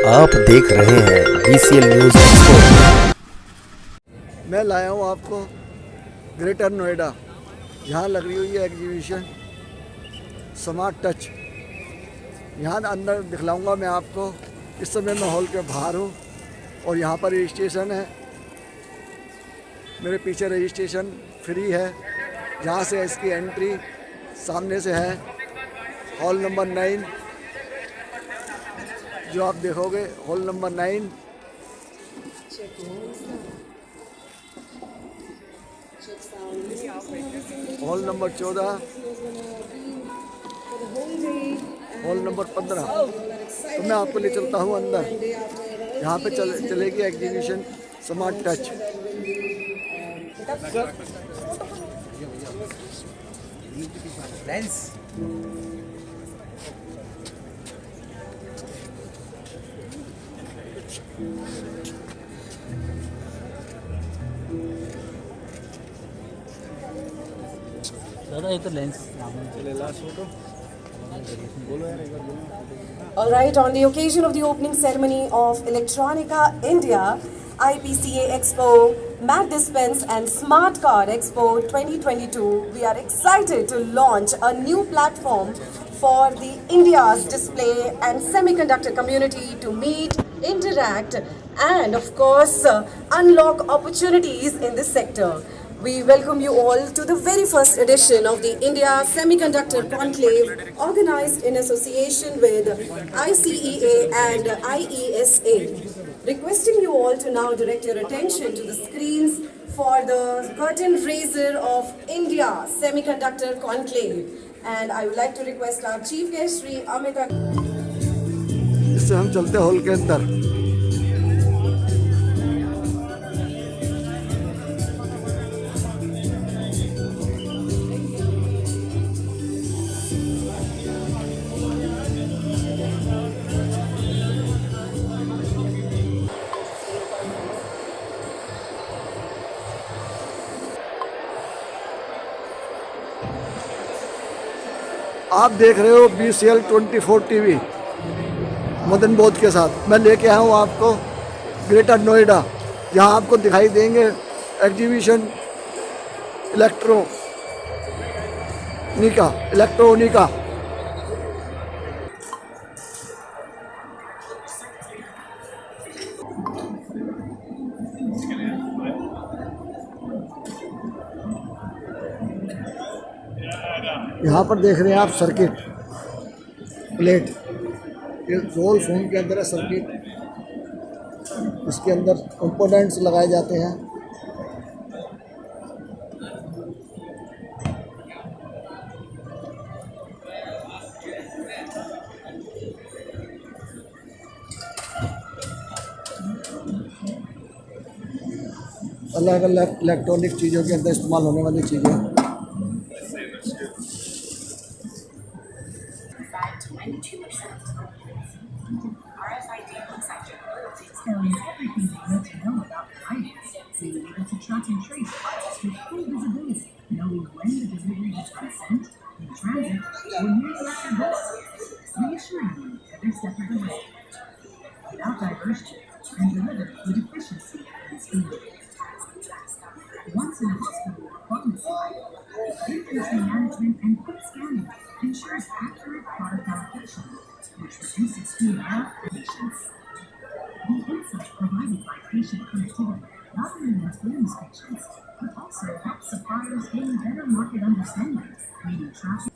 आप देख रहे हैं BCL न्यूज़ एक्सपर्ट। मैं लाया हूँ आपको ग्रेटर नोएडा। यहाँ लग रही हुई है एग्जीबिशन स्मार्ट टच। यहाँ अंदर दिखलाऊंगा मैं आपको। इस समय मैं हॉल के बाहर हूँ और यहाँ पर रजिस्ट्रेशन है। मेरे पीछे रजिस्ट्रेशन फ्री है। यहाँ से इसकी एंट्री सामने से है। हॉल नंबर 9 जो आप देखोगे, hall number 9। Hall number 14, hall number 15। तो मैं आपको ले चलता हूँ अंदर। यहाँ पे चलेगी एग्जीबिशन स्मार्ट टच। लेंस दादा ये तो lens All right, on the occasion of the opening ceremony of Electronica India, IPCA Expo, Mac Dispense and Smart Card Expo 2022, we are excited to launch a new platform for the India's display and semiconductor community to meet, interact, and of course, unlock opportunities in this sector. We welcome you all to the very first edition of the India Semiconductor Conclave, organized in association with ICEA and IESA. Requesting you all to now direct your attention to the screens for the curtain raiser of India Semiconductor Conclave. And I would like to request our Chief Guest, Sri Amita. इससे हम चलते हैं hall के अंदर। आप देख रहे हो BCL 24 TV मदन बोध के साथ। मैं लेके आया हूँ आपको ग्रेटर नोएडा। यहाँ आपको दिखाई देंगे एग्जीबिशन इलेक्ट्रॉनिका। यहाँ पर देख रहे हैं आप सर्किट प्लेट। ये रोल फोन के अंदर है सर्किट। इसके अंदर कंपोनेंट्स लगाए जाते हैं। अलग अलग इलेक्ट्रॉनिक चीज़ों के अंदर इस्तेमाल होने वाली चीज़ें। Telling everything you need to know about finance, so you're able to track and trace funds with full visibility, knowing when the delivery has been sent, in transit, or nearly at your doorstep, reassuring you every step of the way, without diversion, and delivered with efficiency and speed. Once in a hospital or pharmacy, inventory management and quick scanning ensures accurate product allocation, which reduces speed and patience. The insight provided by patient connectivity not only informs patients, but also helps suppliers gain better market understanding, meaning traffic.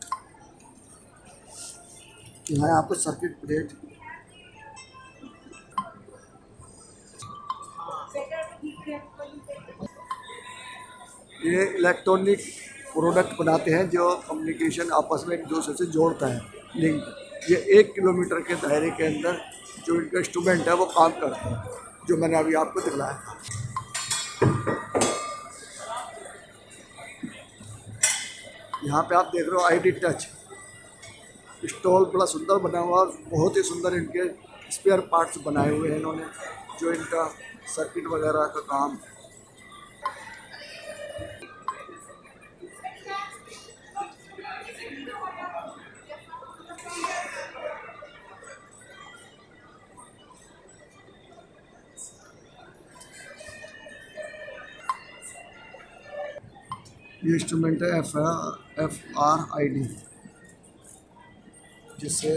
यहाँ आपको circuit plate ये electronic product बनाते हैं जो communication आपस में एक दूसरे से जोड़ता है, लिंक। ये 1 किलोमीटर के दायरे के अंदर जो इनका इंस्ट्रूमेंट है वो काम करते हैं, जो मैंने अभी आपको दिखलाया। यहाँ पे आप देख रहे हो ID टच स्टॉल। बड़ा सुंदर बना हुआ और बहुत ही सुंदर इनके स्पेयर पार्ट्स बनाए हुए हैं इन्होंने, जो इनका सर्किट वगैरह का काम। ये इंस्ट्रूमेंट है FRID, जिससे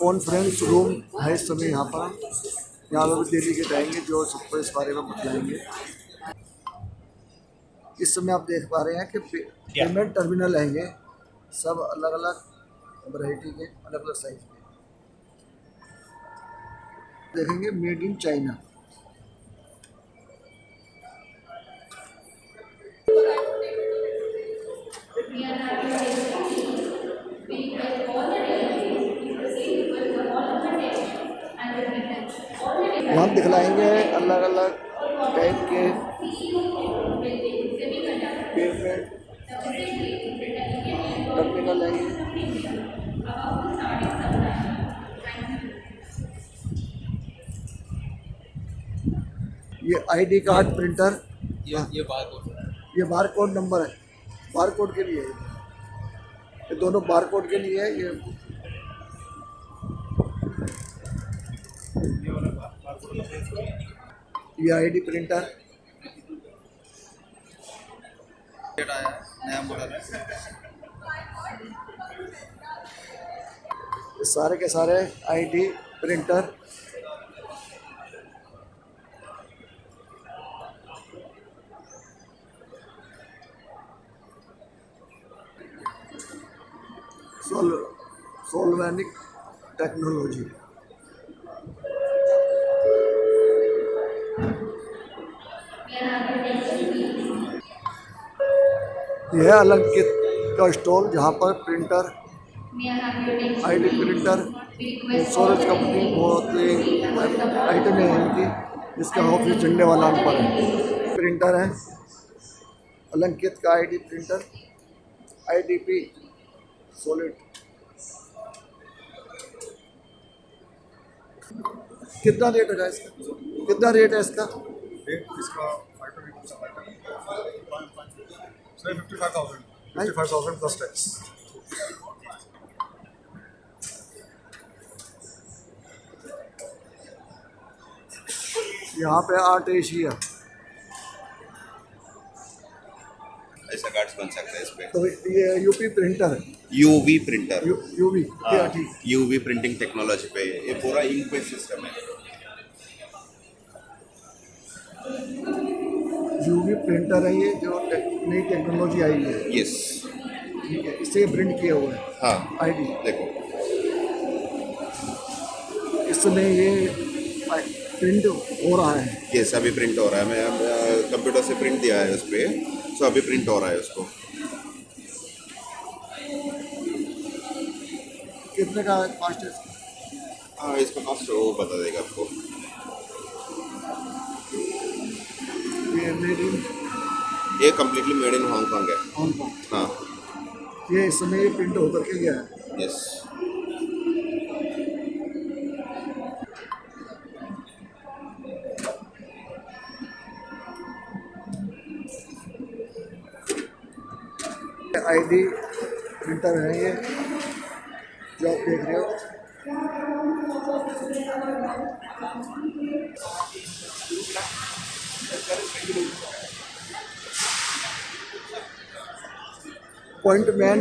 कॉन्फ्रेंस रूम है इस समय यहाँ पर। यहाँ पर दिल्ली के रहेंगे जो सबको इस बारे में बतलाएंगे। इस समय आप देख पा रहे हैं कि पेमेंट टर्मिनल है ये, सब अलग अलग वैरायटी के, अलग अलग साइज के। देखेंगे मेड इन चाइना। हम दिखलाएंगे अलग अलग टाइप के पेमेंट टर्मिनल है। ये आईडी कार्ड प्रिंटर, ये बार कोड नंबर है, बार कोड के लिए है। ये दोनों बार कोड के लिए है। ये आईडी प्रिंटर नया मॉडल है। सारे के सारे आईडी प्रिंटर सोल्वेनिक टेक्नोलॉजी। यह अलंकित का स्टॉल, जहाँ पर printer, ID printer, insurance company, बहुत आइटमें हैं इनकी, जिसका ऑफिस झंडे वाला पर है। प्रिंटर है अलंकित का आईडी प्रिंटर, IDP सॉलिड। कितना रेट है इसका? कितना रेट है इसका? इसका 55,000 प्लस टैक्स। यहाँ पे आर्ट एशिया, ऐसा कार्ड्स बन सकता है इस पे। तो ये यूपी प्रिंटर है, यूवी प्रिंटर, यूवी ठीक। यूवी प्रिंटिंग टेक्नोलॉजी पे ये पूरा इंक बेस्ड सिस्टम है। यूवी प्रिंटर है ये, जो नई टेक्नोलॉजी आई है। यस, ठीक है, इससे प्रिंट किया हुआ है। हाँ आईडी देखो, इस समय ये प्रिंट हो रहा है। यस अभी प्रिंट हो रहा है। मैं कंप्यूटर से प्रिंट दिया है उस पर, सो अभी प्रिंट हो रहा है उसको। कितने का कॉस्ट है? हाँ इसका कॉस्ट वो बता देगा आपको। ये मेड इन ये कम्प्लीटली मेड इन हांगकॉन्ग है। हांगकॉन्ग। हाँ ये इस समय ये प्रिंट होकर के गया है। यस, आईडी प्रिंटर है ये, जो आप देख रहे हो। Pointman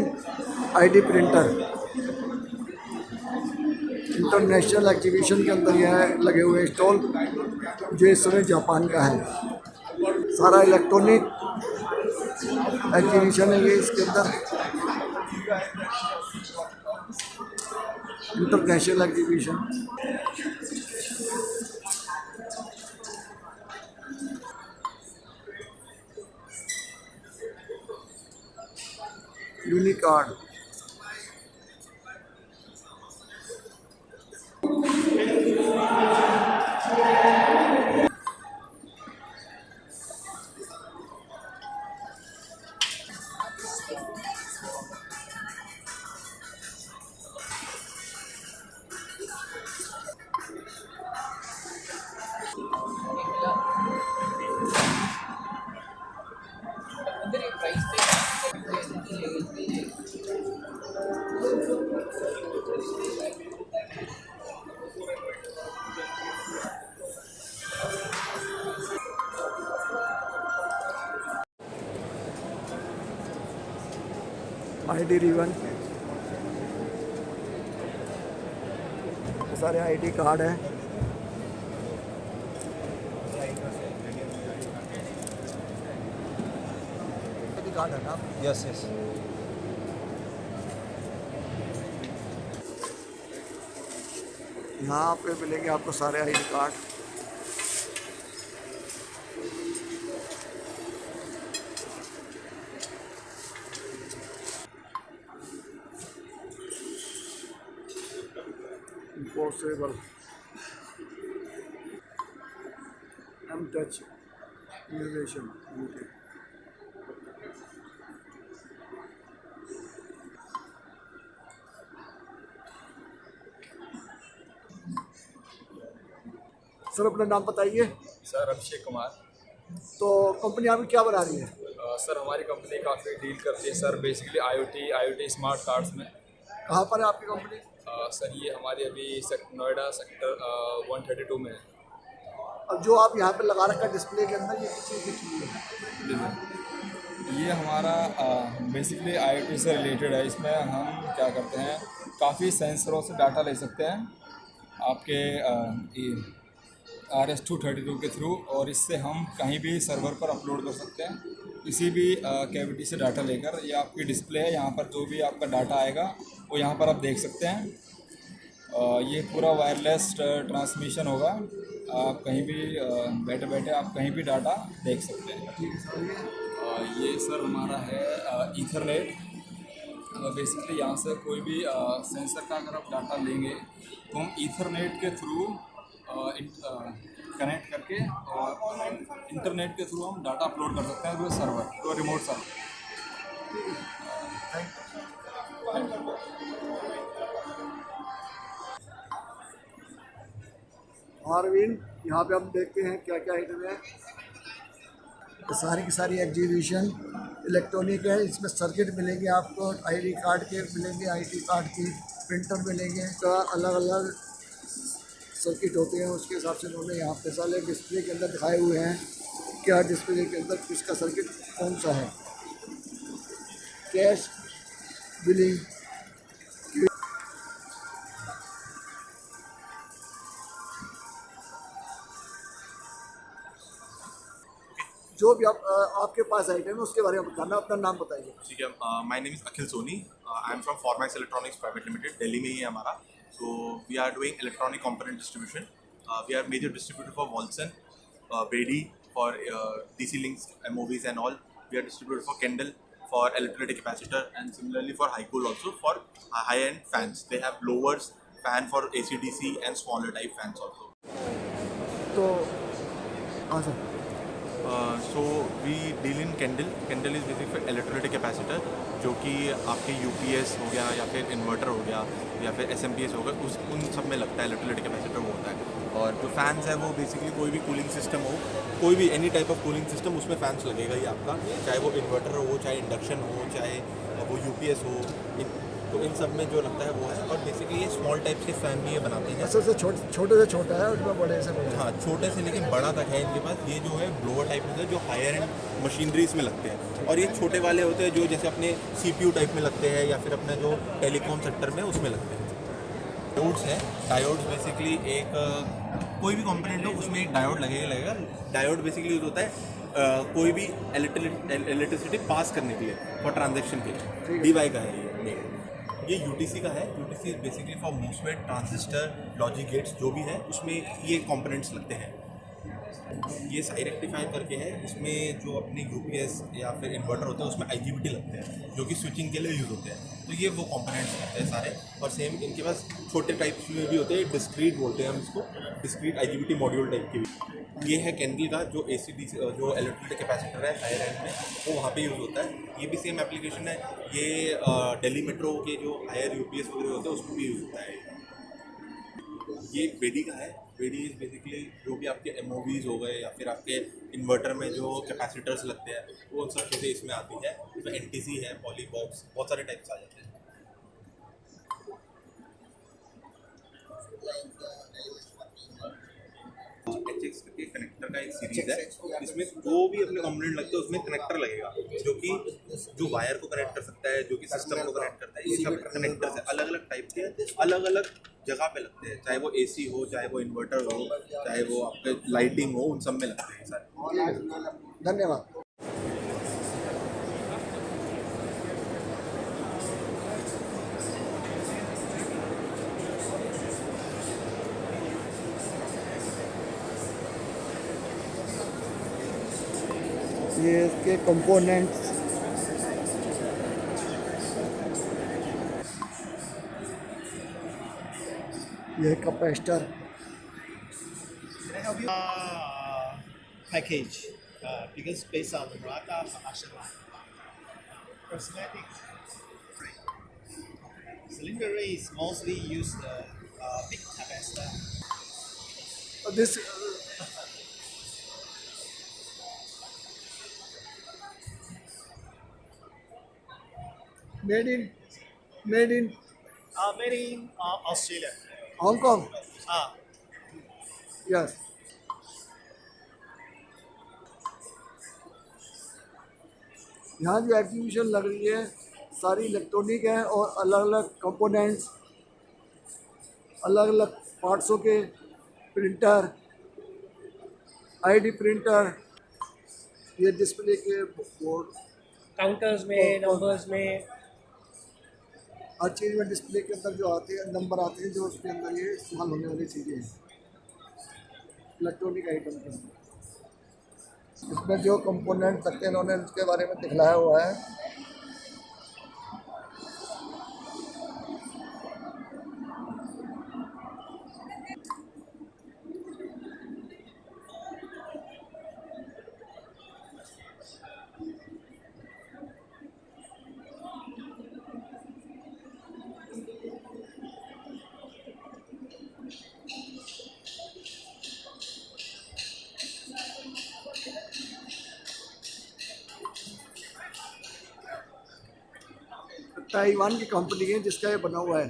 ID printer international exhibition के अंदर यह लगे हुए स्टॉल, जो इस समय जापान का है। सारा इलेक्ट्रॉनिक एग्जीबिशन है ये, इसके अंदर international exhibition. Unicorn, ID ribbon, सारे ID कार्ड हैं। ID कार्ड है ना? Yes yes. यहाँ पे मिलेंगे आपको सारे ID card. Importable M Touch Innovation UK। Sir अपना नाम बताइए। सर अभिषेक कुमार। तो कंपनी आपकी क्या बना रही है? सर हमारी कंपनी काफ़ी डील करती है sir basically IoT smart cards में। कहाँ पर है आपकी कंपनी? सर ये हमारी अभी नोएडा सेक्टर 132 में है। और जो आप यहाँ पे लगा रखा है डिस्प्ले के अंदर, ये किस चीज़ की चीज़ है? ये हमारा बेसिकली IoT से रिलेटेड है। इसमें हम क्या करते हैं, काफ़ी सेंसरों से डाटा ले सकते हैं आपके RS-232 के थ्रू, और इससे हम कहीं भी सर्वर पर अपलोड कर सकते हैं किसी भी कैविटी से डाटा लेकर। ये आपकी डिस्प्ले है, यहाँ पर जो भी आपका डाटा आएगा वो यहाँ पर आप देख सकते हैं। ये पूरा वायरलेस ट्रांसमिशन होगा, आप कहीं भी बैठे बैठे आप कहीं भी डाटा देख सकते हैं। ये सर हमारा है ईथरनेट। बेसिकली यहाँ से कोई भी सेंसर का अगर आप डाटा लेंगे तो हम ईथरनेट के थ्रू कनेक्ट करके और इंटरनेट के थ्रू हम डाटा अपलोड कर सकते हैं तो सर्वर, तो रिमोट सर्वर। अरविंद, यहाँ पे हम देखते हैं क्या क्या आइटम है। तो सारी की सारी एग्जीबिशन इलेक्ट्रॉनिक है। इसमें सर्किट मिलेंगे आपको, ID कार्ड के मिलेंगे, ID कार्ड की प्रिंटर मिलेंगे। तो अलग अलग सर्किट होते हैं, उसके हिसाब से उन्होंने यहाँ पे सारे डिस्प्ले के अंदर दिखाए हुए हैं क्या डिस्प्ले के अंदर किसका सर्किट कौन सा है। कैश बिलिंग, जो भी आपके पास आइटम है उसके बारे में बताना। अपना नाम बताइए। ठीक है, my name is Akhil Soni. I am from Formax electronics private limited, Delhi में ही है हमारा। So we are doing electronic component distribution. We are major distributor for Walsin, Bedi for DC links, MOVs and all. We are distributor for Kendall, for electrolytic capacitor, and similarly for Hycool also for high-end fans. They have blowers, fan for AC/DC and smaller type fans also. तो हाँ sir. So we deal in Kendall. Kendall is basically for electrolytic capacitor, जो कि आपके UPS हो गया या फिर inverter हो गया या फिर SMPS हो गया, उन सब में लगता है इलेक्ट्रोलाइटिक कैपेसिटर वो होता है। और जो फैंस है वो बेसिकली कोई भी कूलिंग सिस्टम हो, कोई भी any type of cooling system, उसमें फैंस लगेगा ही आपका, चाहे वो इन्वर्टर हो, चाहे इंडक्शन हो, चाहे वो UPS हो, तो इन सब में जो लगता है वो है। और बेसिकली ये स्मॉल टाइप के फ़ैन भी ये बनाते हैं। सबसे छोटे से छोटा है, उसमें बड़े से बड़ा। हाँ, छोटे से लेकिन बड़ा तक है इनके पास। ये जो है ब्लोअर टाइप होता है जो हायर एंड मशीनरीज में लगते हैं, और ये छोटे वाले होते हैं जो जैसे अपने CPU टाइप में लगते हैं या फिर अपने जो टेलीकॉम सेक्टर में उसमें लगते हैं। डायोड्स है। डायोड्स बेसिकली एक कोई भी कंपोनेंट हो उसमें एक डायोड लगेगा। डायोड बेसिकली यूज होता है कोई भी इलेक्ट्रिसिटी पास करने के लिए, फॉर ट्रांजेक्शन के लिए। DY का है ये UTC का है। UTC basically for MOSFET, transistor, logic gates जो भी है उसमें ये कंपोनेंट्स लगते हैं। ये साई रेक्टिफायर करके है, इसमें जो अपने UPS या फिर इन्वर्टर होता है उसमें IGBT लगते हैं जो कि स्विचिंग के लिए यूज़ होते हैं। तो ये वो कंपोनेंट्स लगते हैं सारे। और सेम इनके पास छोटे टाइप्स में भी होते हैं, डिस्क्रीट बोलते हैं हम इसको, डिस्क्रीट IGBT मॉड्यूल टाइप की भी। ये है कैंडल का जो AC/DC जो इलेक्ट्रोलाइटिक कैपेसिटर है हायर एंड में, वो वहाँ पे यूज़ होता है। ये भी सेम एप्लीकेशन है। ये दिल्ली मेट्रो के जो हायर UPS वगैरह होते हैं उसमें भी यूज़ होता है। ये बेडी का है। बेडी इज बेसिकली जो भी आपके MOVs हो गए या फिर आपके इन्वर्टर में जो कैपेसिटर्स लगते हैं वो सब चीज़ें इसमें आती है। इसमें NTC है, पॉलीबॉक्स, बहुत सारे टाइप्स आ जाते हैं। HX करके कनेक्टर का एक सीरीज है। इसमें जो भी अपने कंपोनेंट लगते हैं उसमें कनेक्टर लगेगा, जो कि जो वायर को कनेक्ट कर सकता है, जो कि सिस्टम को कनेक्ट करता है। ये सब कनेक्टर्स है, अलग अलग टाइप के, अलग अलग जगह पे लगते हैं, चाहे वो AC हो, चाहे वो इन्वर्टर हो, चाहे वो आपके लाइटिंग हो, उन सब में लगते हैं सारे। धन्यवाद। ये इसके कंपोनेंट्स ये capacitor package because based on the Murata production line. Cosmetic cylinder array is mostly used big capacitor. this made in Made in Australia. Hong Kong. Ah, Yes. यहाँ जो एग्जीबिशन लग रही है सारी इलेक्ट्रॉनिक है और अलग अलग कंपोनेंट्स, अलग अलग पार्ट्सों के प्रिंटर, ID प्रिंटर, ये डिस्प्ले के बोर्ड, काउंटर्स में, नंबर्स में, हर चीज़ में डिस्प्ले के अंदर जो आते हैं नंबर आते हैं, जो उसके अंदर ये इस्तेमाल होने वाली चीज़ें हैं इलेक्ट्रॉनिक आइटम के अंदर। इसमें जो कंपोनेंट लगते हैं इन्होंने उसके बारे में दिखलाया हुआ है। ताइवान की कंपनी है जिसका ये बना हुआ है।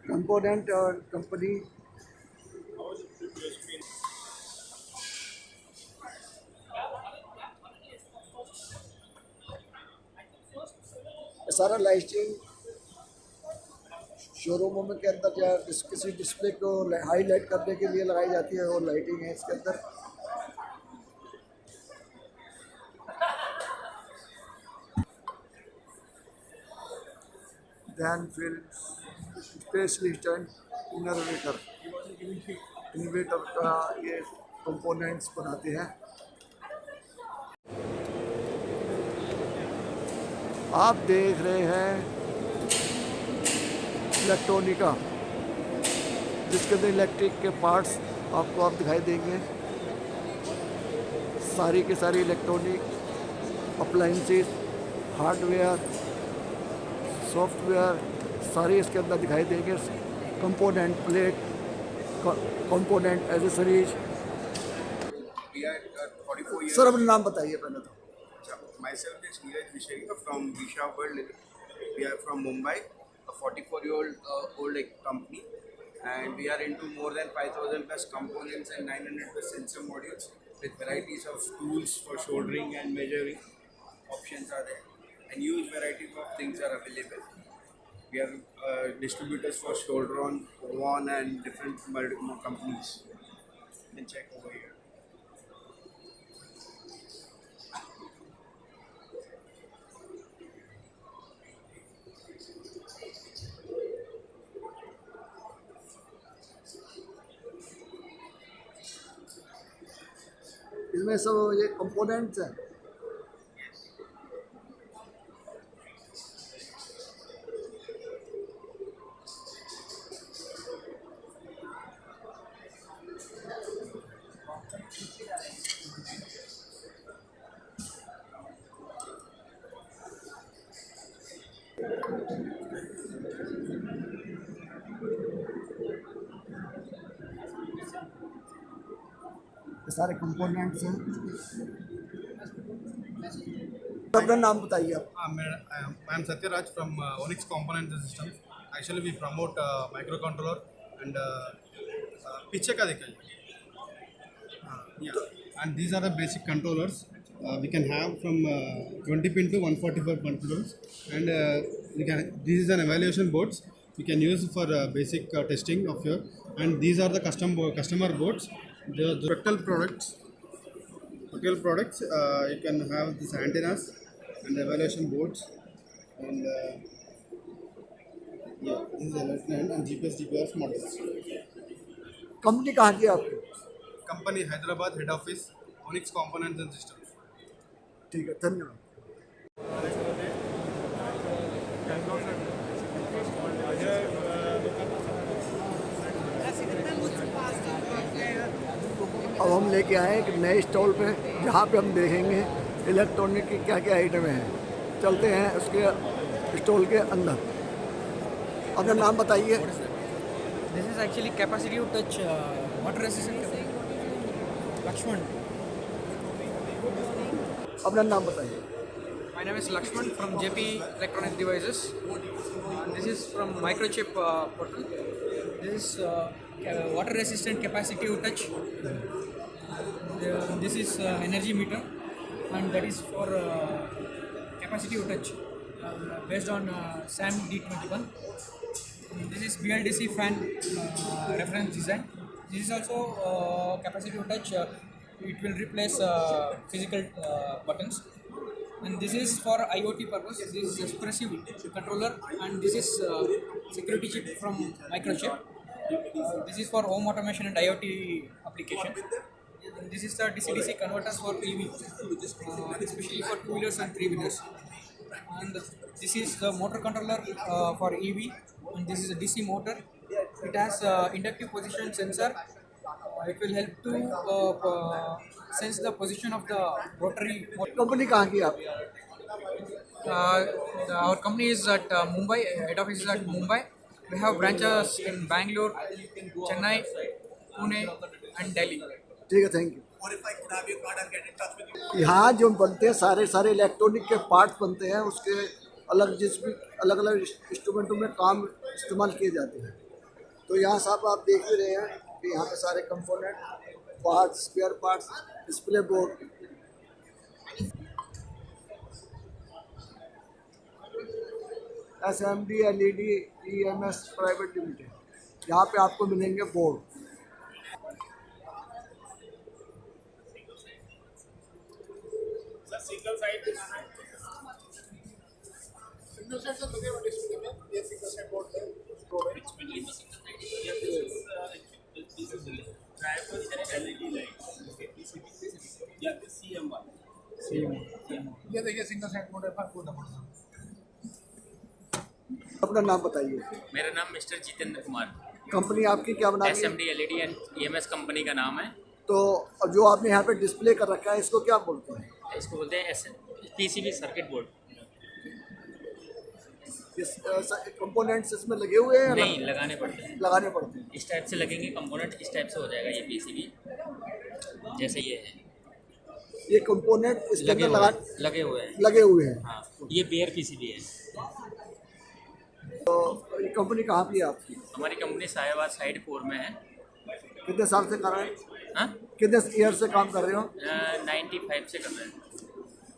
कंपोनेंट और कंपनी सारा लाइटिंग शोरूमों में के अंदर या किसी डिस्प्ले को हाईलाइट करने के लिए लगाई जाती है, और लाइटिंग है इसके अंदर। दैन फिर स्पेशलिस्ट एंड इनोवेटर का ये कंपोनेंट्स बनाते हैं। आप देख रहे हैं इलेक्ट्रॉनिका, जिसके अंदर इलेक्ट्रिक के पार्ट्स आपको आप दिखाई देंगे। सारी के सारी इलेक्ट्रॉनिक अप्लाइंसेस, हार्डवेयर, सॉफ्टवेयर सारी इसके अंदर दिखाई देंगे। Component plate, component accessories. Sir अपना नाम बताइए पहले तो। Myself is Neeraj Vishaya from Visha World. We are from Mumbai, a 44-year-old company, and we are into more than 5,000 plus components and 900 plus sensor modules with varieties of tools for soldering and measuring. Options are there, and huge variety of things are available. We are distributors for Soldron, Owan, and different multiple companies. You can check over here. इसमें सब ये components हैं। ये सारे components हैं। अपना नाम बताइए आप। I am Satyaraj from Onyx Component Systems. actually we promote microcontroller and picture ka dikhaiye. Yeah, and these are the basic controllers. We can have from 20 pin to 144 controllers, and this is an evaluation boards we can use for basic testing of your. And these are the customer boards. The Spectral products. Spectral products. You can have these antennas and evaluation boards, and yeah, this is electronic and GPS models. Company कहाँ की है आपकी? Company Hyderabad head office, Onyx Components and Systems. ठीक है, धन्यवाद। अब हम लेके आए एक नए स्टॉल पे, जहाँ पे हम देखेंगे इलेक्ट्रॉनिक की क्या क्या आइटम हैं। चलते हैं उसके स्टॉल के अंदर। अपना नाम बताइए। This is actually capacitive touch water resistant. Lakshman. अपना नाम बताइए। My name is Lakshman from JP Electronic Devices. This is from Microchip portal. This is water resistant capacitive touch. This is energy meter, and that is for capacitive touch based on SAM D21. This is BLDC fan reference design. This is also capacitive touch. It will replace physical buttons. And this is for IoT purpose. This is expressive controller, and this is security chip from Microchip. This is for home automation and IoT application. And this is the DC-DC converters for EV, especially for 2-wheelers and 3-wheelers. And this is the motor controller for EV, and this is a DC motor. It has inductive position sensor. It will help to sense the position of the rotary motor. Company कहाँ की है आप? Our company is at Mumbai. Head office is at Mumbai. We have branches in Bangalore, Chennai, Pune, and Delhi. ठीक है, thank you. यहाँ जो बनते हैं सारे इलेक्ट्रॉनिक के पार्ट्स बनते हैं, उसके अलग अलग इंस्ट्रूमेंटों में काम इस्तेमाल किए जाते हैं। तो यहाँ साहब आप देख ही रहे हैं कि यहाँ पे सारे component, parts, spare parts, display board. SMD LED EMS private limited, यहाँ पे आपको मिलेंगे बोर्ड। सिंगल साइड से लगे हुए डिस्प्ले में ये सिंगल साइड बोर्ड है। ये देखिए सिंगल साइड बोर्ड है। अपना नाम बताइए। मेरा नाम मिस्टर जितेंद्र कुमार। कंपनी आपकी क्या बना रही है? SMD LED and EMS company का नाम है। तो जो आपने यहाँ पे डिस्प्ले कर रखा है, इसको क्या बोलते हैं? इसको बोलते हैं PCB सर्किट बोर्ड। इस कंपोनेंट्स इसमें लगे हुए हैं? नहीं, लगाने पड़ते हैं। लगाने पड़ते हैं। इस टाइप से लगेंगे कंपोनेंट, इस टाइप से हो जाएगा ये PCB, जैसे ये है। ये कंपोनेंट इसके अंदर लगे हुए हैं। लगे हुए हैं। हाँ, ये बेयर PCB है। तो ये कंपनी कहाँ की है आपकी? हमारी कंपनी साहेबाद साइड 4 में है। कितने साल से कर रहे हैं? हाँ, कितने ईयर से काम कर रहे हो? 95 से कर रहे हैं।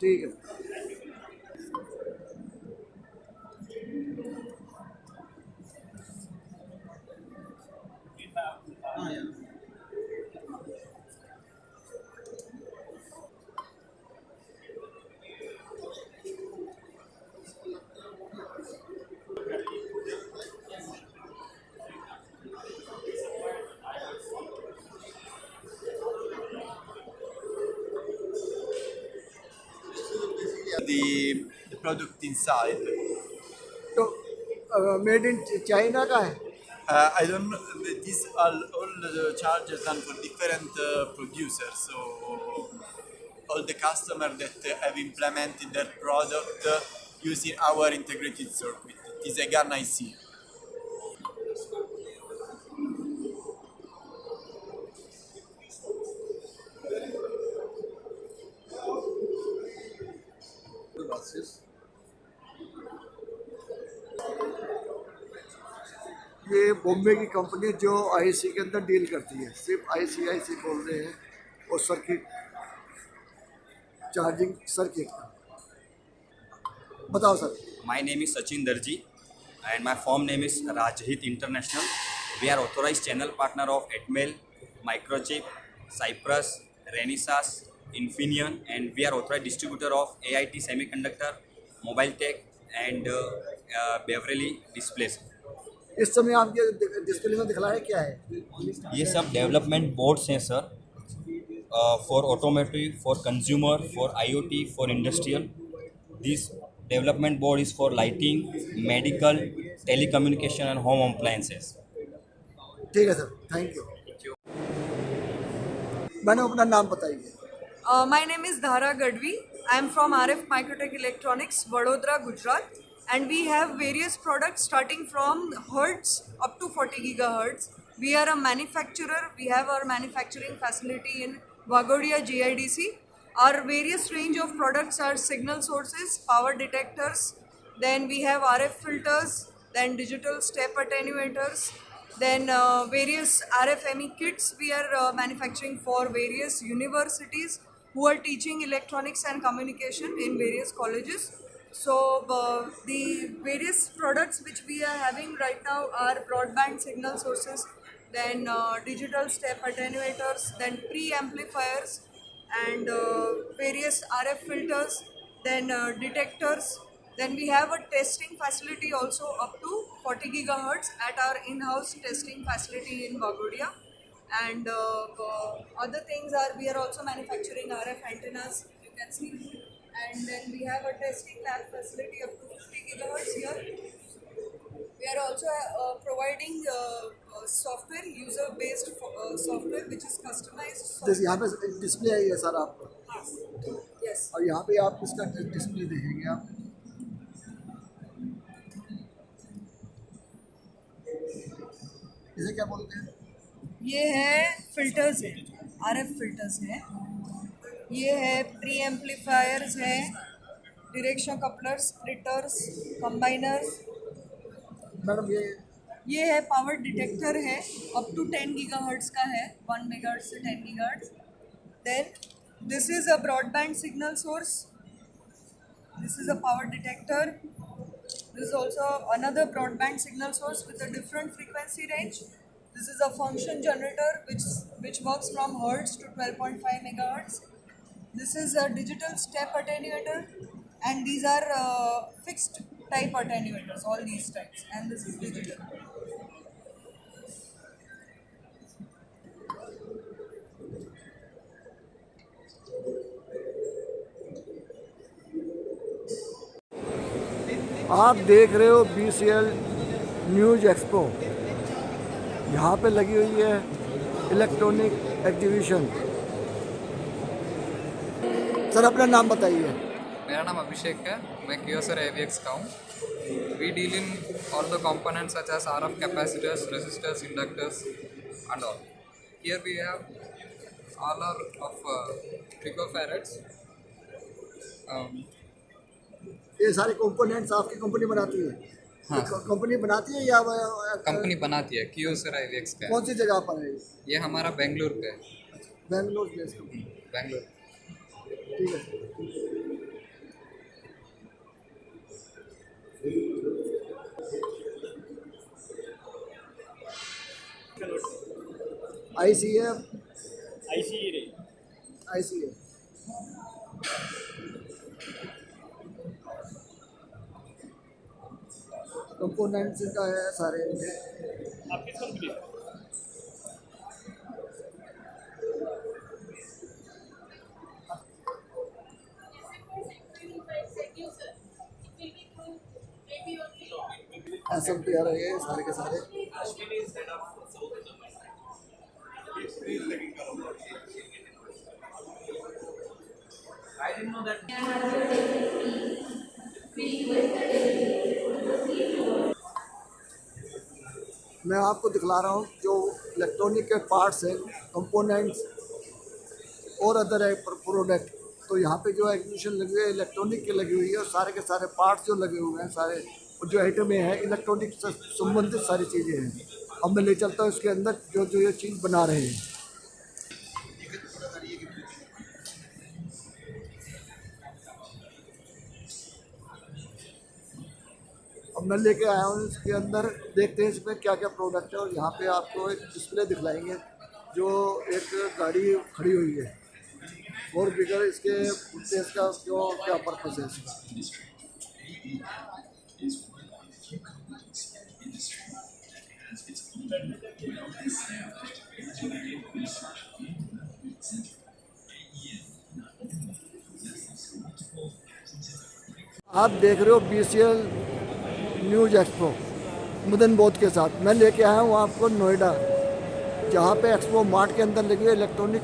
ठीक है। The product inside. तो मेड इन चाइना का है? I don't know. These are all the charges done for different producers. So all the customers that have implemented their product using our integrated circuit. It is a GAN IC. ये बॉम्बे की company जो IC के अंदर deal करती है, सिर्फ IC बोल रहे हैं, और सर्किट, चार्जिंग सर्किट का। बताओ sir. My name is Sachin Darji and my firm name is Rajhit International. We are authorized channel partner of Atmel, Microchip, Cyprus, Renesas, Infineon, and we are authorized distributor of AIT Semiconductor, Mobile Tech and Beverly Displays. इस समय आपके display में दिखला है क्या है? ये सब डेवलपमेंट बोर्ड्स हैं sir, for automotive, for consumer, for IoT, for industrial. This development board is for lighting, medical, telecommunication and home appliances. ठीक है सर, थैंक यू। मैंने अपना नाम बताइए। My name is Dhara Gadvi. I am from RF Microtech Electronics, Vadodara, Gujarat, and we have various products starting from hertz up to 40 gigahertz. We are a manufacturer. We have our manufacturing facility in Vagodia GIDC. Our various range of products are signal sources, power detectors, then we have RF filters, then digital step attenuators, then various RFME kits we are manufacturing for various universities who are teaching electronics and communication in various colleges. So the various products which we are having right now are broadband signal sources, then digital step attenuators, then pre-amplifiers, and various RF filters, then detectors. Then we have a testing facility also up to 40 gigahertz at our in-house testing facility in Vagodia. And other things are, we are also manufacturing RF antennas, you can see. And then we have a testing lab facility up to 50 gigahertz here. We are also providing software, user-based software which is customized. जैसे यहाँ पे display है ये sir आपका, Yes. और यहाँ पे आप इसका डिस्प्ले देखेंगे आप। इसे क्या बोलते हैं? ये है फिल्टर्स है, RF फिल्टर्स है, ये है प्री एम्पलीफायर्स है, direction couplers, splitters, combiners. Madam ये है पावर डिटेक्टर है, अप टू 10 गीगाहर्ट्ज का है, 1 मेगाहर्ट्ज से 10 gigahertz. Then this is a broadband signal source, this is a power detector, this is also another broadband signal source with a different frequency range. This is a function generator which works from hertz to 12.5 megahertz. This is a digital step attenuator, and these are fixed type attenuators, all these types, and this is digital. आप देख रहे हो BCL news expo. यहाँ पे लगी हुई है electronic exhibition. Sir अपना नाम बताइए। मेरा नाम अभिषेक है, मैं क्योसर AVX का हूँ। We deal in all the components such as RF capacitors, resistors, inductors and all. Here we have all are of picofarads. ये सारे कंपोनेंट्स आपकी कंपनी बनाती है? हाँ, कंपनी बनाती है या कंपनी बनाती है, क्योसर AVX का। कौन सी जगह पर है ये हमारा बेंगलुरु पे है। Bangalore base company. बेंगलुरु। ठीक है। ICF ICA कंपोनेंट्स का है सारे। आप किस कंपनी? SMP आ रहे हैं सारे के सारे। I didn't know that. मैं आपको दिखला रहा हूँ जो इलेक्ट्रॉनिक के पार्ट्स हैं, कंपोनेंट्स और अदर है प्रोडक्ट। तो यहाँ पे जो एग्जीबिशन लगी हुई है इलेक्ट्रॉनिक की लगी हुई है, और सारे के सारे पार्ट्स जो लगे हुए हैं सारे जो आइटमें हैं, इलेक्ट्रॉनिक से संबंधित सारी चीज़ें हैं। अब मैं ले चलता हूँ इसके अंदर जो जो ये चीज़ बना रहे हैं। अब मैं लेके आया हूँ इसके अंदर, देखते हैं इसमें क्या क्या प्रोडक्ट है। और यहाँ पे आपको एक डिस्प्ले दिखलाएंगे जो एक गाड़ी खड़ी हुई है, और बिगर इसके इसका जो क्या पर्पज़ है इसका। आप देख रहे हो BCL न्यूज़ एक्सपो मदन बोध के साथ। मैं लेके आया हूँ आपको नोएडा, जहाँ पे एक्सपो मार्ट के अंदर लगी है इलेक्ट्रॉनिक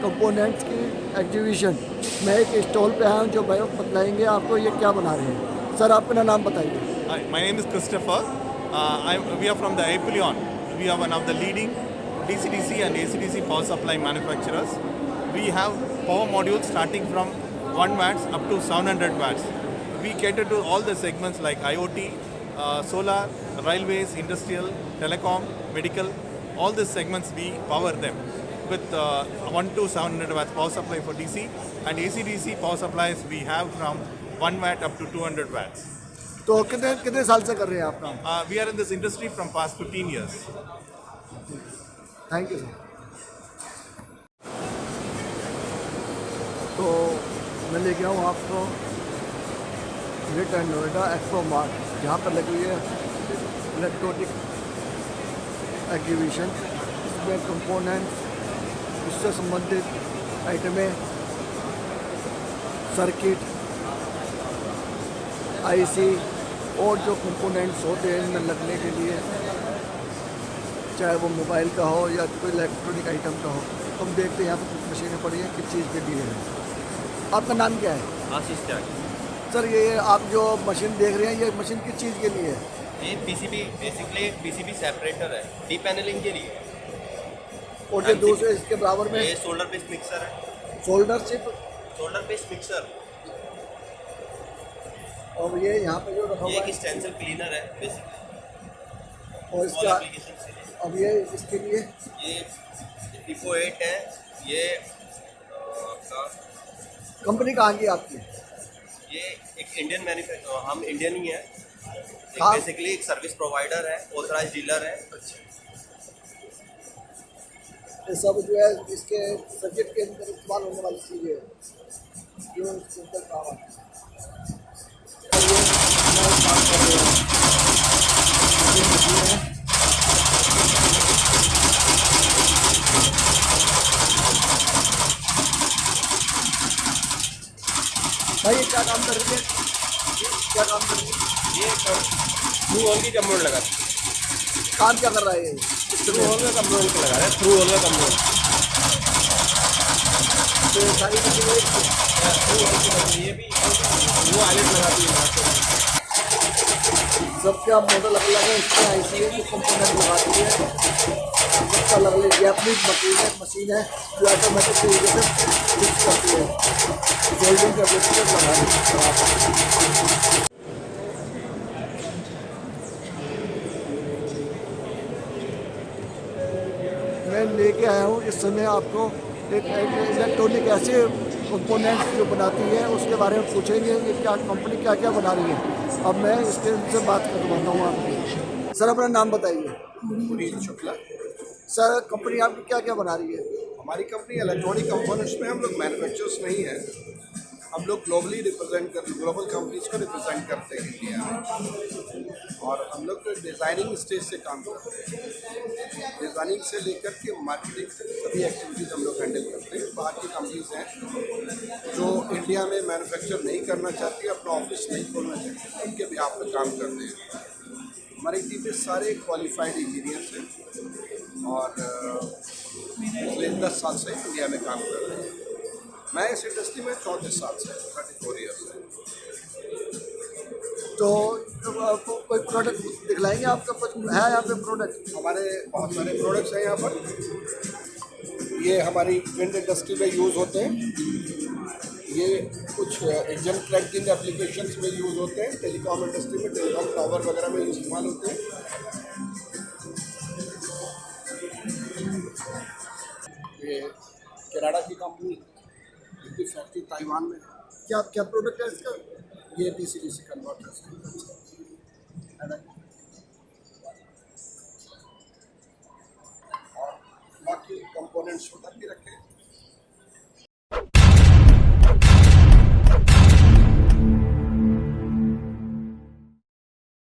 कंपोनेंट्स की एग्जीबिशन। मैं एक स्टॉल पे आया हूँ जो भाई बतलाएंगे आपको ये क्या बना रहे हैं। सर, आप अपना नाम बताइए। Hi, my name is Christopher. We are from the Apleon. We are one of the leading DC-DC and AC-DC power supply manufacturers. We have power modules starting from 1 watts up to 700 watts. We cater to all the segments like IoT, solar, railways, industrial, telecom, medical. All these segments we power them with 1 to 700 watts power supply for DC, and AC-DC power supplies we have from 1 watt up to 200 watts. तो कितने साल से कर रहे हैं आप काम? We are in this industry from past 15 years. Thank you sir. तो मैं लेके आऊँ आपको ग्रेटर नोएडा एक्सपो मार्ट, जहाँ पर लगी हुई है इलेक्ट्रॉनिक एग्जीबिशन। इसमें कंपोनेंट्स, इससे संबंधित आइटमें, सर्किट, IC और जो कंपोनेंट्स होते हैं इनमें लगने के लिए, चाहे वो मोबाइल का हो या कोई इलेक्ट्रॉनिक आइटम का हो। तो हम देखते हैं यहाँ पर कुछ मशीनें पड़ी हैं, किस चीज़ के लिए है। आपका नाम क्या है? आशीष त्याग। सर, ये आप जो मशीन देख रहे हैं, ये मशीन किस चीज़ के लिए है? ये PCB बेसिकली PCB सेपरेटर है, डी पैनलिंग के लिए। और जो दूसरे इसके बराबर में ये सोल्डर बेस्ड मिक्सर है। Solder based mixer. और ये यहाँ पे जो रखा हुआ है, ये एक स्टेंसिल क्लीनर है बेसिकली। और इसका अब ये इसके लिए ये FIFO 8 है। ये कंपनी कहाँ की आपकी? ये एक इंडियन मैन्युफैक्चर, हम इंडियन ही है। बेसिकली एक सर्विस प्रोवाइडर है, ऑथराइज्ड डीलर है। ये सब जो है इसके सर्किट के अंदर इस्तेमाल होने वाली चीज़ें हैं जो इसके अंदर काम आती है। भाई ये क्या काम कर रही है? क्या काम कर रही है? ये थ्रू होल की कंपोनेंट लगा। काम क्या कर रहा है ये? थ्रू होल का कंपोनेंट लगा रहा है। थ्रू होल का कंपोनेंट। तो सारी चीज़ें ये भी वो आइलेट लगाती है। सबका मॉडल अलग अलग है। इसमें IC है जो कंपोनेंट लगाती है। सबका अलग अलग जैपनीज मशीन है जो ऑटोमेटिक तरीके से फिक्स करती है। वेल्डिंग का बेसिक मैं लेके आया हूँ इस समय आपको एक इलेक्ट्रॉनिक ऐसे कंपोनेंट्स जो बनाती है उसके बारे में पूछेंगे कि क्या कंपनी क्या क्या बना रही है। अब मैं इसके से बात करवाता हूँ आपको। सर, अपना नाम बताइए। पुनीत शुक्ला। सर, कंपनी आपकी क्या क्या बना रही है? हमारी कंपनी इलेक्ट्रॉनिक कंपोनेंट्स में हम लोग मैन्युफैक्चरर्स नहीं हैं। हम लोग ग्लोबली ग्लोबल कंपनीज को रिप्रेजेंट करते हैं इंडिया में, और हम लोग डिज़ाइनिंग स्टेज से काम करते हैं। डिज़ाइनिंग से लेकर के मार्केटिंग सभी एक्टिविटीज़ हम लोग हैंडल करते हैं। बाहर की कंपनीज हैं जो इंडिया में मैन्युफैक्चर नहीं करना चाहती, अपना ऑफिस नहीं खोलना चाहती, उनके भी आप लोग काम करते हैं। हमारी टीम में सारे क्वालिफाइड इंजीनियर्स हैं और पिछले 10 साल से इंडिया में काम कर रहे हैं। मैं इस इंडस्ट्री में 34 साल से 34 ईयर्स है। तो कोई प्रोडक्ट दिखलाएंगे आपका? कुछ है यहाँ पे प्रोडक्ट? हमारे बहुत सारे प्रोडक्ट्स हैं यहाँ पर। ये हमारी विंड इंडस्ट्री में यूज़ होते हैं। ये कुछ इंजन क्रैकिंग एप्लीकेशंस में यूज़ होते हैं, टेलीकॉम इंडस्ट्री में, टेलीकॉम टावर वगैरह में इस्तेमाल होते हैं। ये कनाडा की कंपनी, इनकी फैक्ट्री ताइवान में। क्या क्या प्रोडक्ट है इसका? ये DC-DC कन्वर्टर और बाकी कंपोनेंट्स उधर भी रखे हैं।